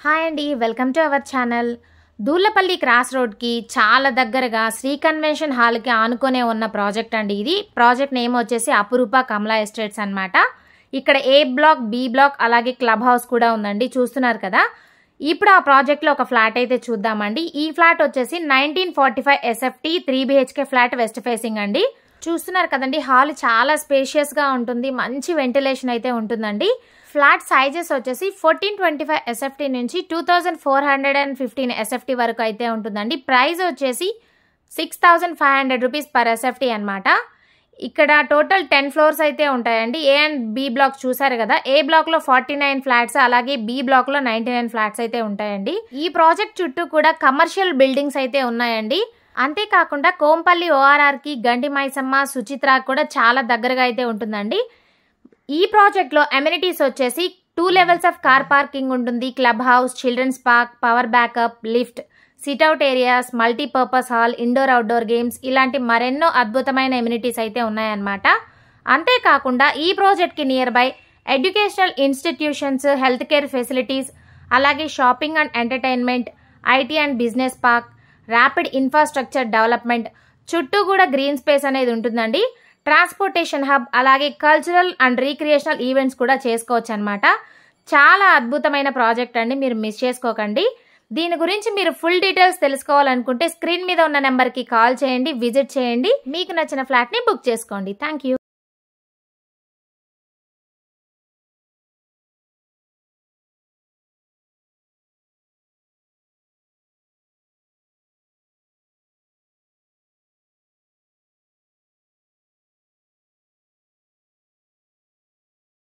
Hi అండి, welcome to our channel. Durlapalli cross రోడ్కి చాలా దగ్గరగా శ్రీ కన్వెన్షన్ హాల్కి ఆనుకునే ఉన్న ప్రాజెక్ట్ అండి. ఇది ప్రాజెక్ట్ నేమ్ వచ్చేసి అపురూప కమలా ఎస్టేట్స్ అన్నమాట. ఇక్కడ ఏ బ్లాక్, బి బ్లాక్, అలాగే క్లబ్ హౌస్ కూడా ఉందండి. చూస్తున్నారు కదా. ఇప్పుడు ఆ ప్రాజెక్ట్లో ఒక ఫ్లాట్ అయితే చూద్దామండి. ఈ ఫ్లాట్ వచ్చేసి 1945 SFT 3 BHK flat, west facing అండి. చూస్తున్నారు కదండి, హాల్ చాలా స్పేషియస్గా ఉంటుంది, మంచి వెంటిలేషన్ అయితే ఉంటుందండి. ఫ్లాట్ సైజెస్ వచ్చేసి 1425 SFT నుంచి 2415 SFT వరకు అయితే ఉంటుందండి. ప్రైస్ వచ్చేసి 6500 రూపీస్ పర్ SFT అనమాట. ఇక్కడ టోటల్ 10 ఫ్లోర్స్ అయితే ఉంటాయండి. ఏ అండ్ బి బ్లాక్ చూసారు కదా. ఏ బ్లాక్లో 49 ఫ్లాట్స్, అలాగే బి బ్లాక్లో 99 ఫ్లాట్స్ అయితే ఉంటాయండి. ఈ ప్రాజెక్ట్ చుట్టూ కూడా కమర్షియల్ బిల్డింగ్స్ అయితే ఉన్నాయండి. అంతేకాకుండా కోంపల్లి ORRకి గండి మైసమ్మ, సుచిత్ర కూడా చాలా దగ్గరగా అయితే ఉంటుందండి. ఈ ప్రాజెక్ట్లో అమ్యూనిటీస్ వచ్చేసి 2 లెవెల్స్ ఆఫ్ కార్ పార్కింగ్ ఉంటుంది, club house, children's park, power backup, lift, sit out areas, multipurpose hall, indoor outdoor games, ఇలాంటి మరెన్నో అద్భుతమైన అమ్యూనిటీస్ అయితే ఉన్నాయన్నమాట. అంతేకాకుండా ఈ ప్రాజెక్ట్కి near by educational institutions, health care facilities, అలాగే shopping and entertainment, IT and business park, rapid infrastructure development, చుట్టూ కూడా గ్రీన్ స్పేస్ అనేది ఉంటుందండి. ట్రాన్స్పోర్టేషన్ హబ్, అలాగే కల్చరల్ అండ్ రీక్రియేషనల్ ఈవెంట్స్ కూడా చేసుకోవచ్చు అనమాట. చాలా అద్భుతమైన ప్రాజెక్ట్ అండి, మీరు మిస్ చేసుకోకండి. దీని గురించి మీరు ఫుల్ డీటెయిల్స్ తెలుసుకోవాలనుకుంటే స్క్రీన్ మీద ఉన్న నెంబర్కి కాల్ చేయండి, విజిట్ చేయండి, మీకు నచ్చిన ఫ్లాట్ని బుక్ చేసుకోండి. Thank you.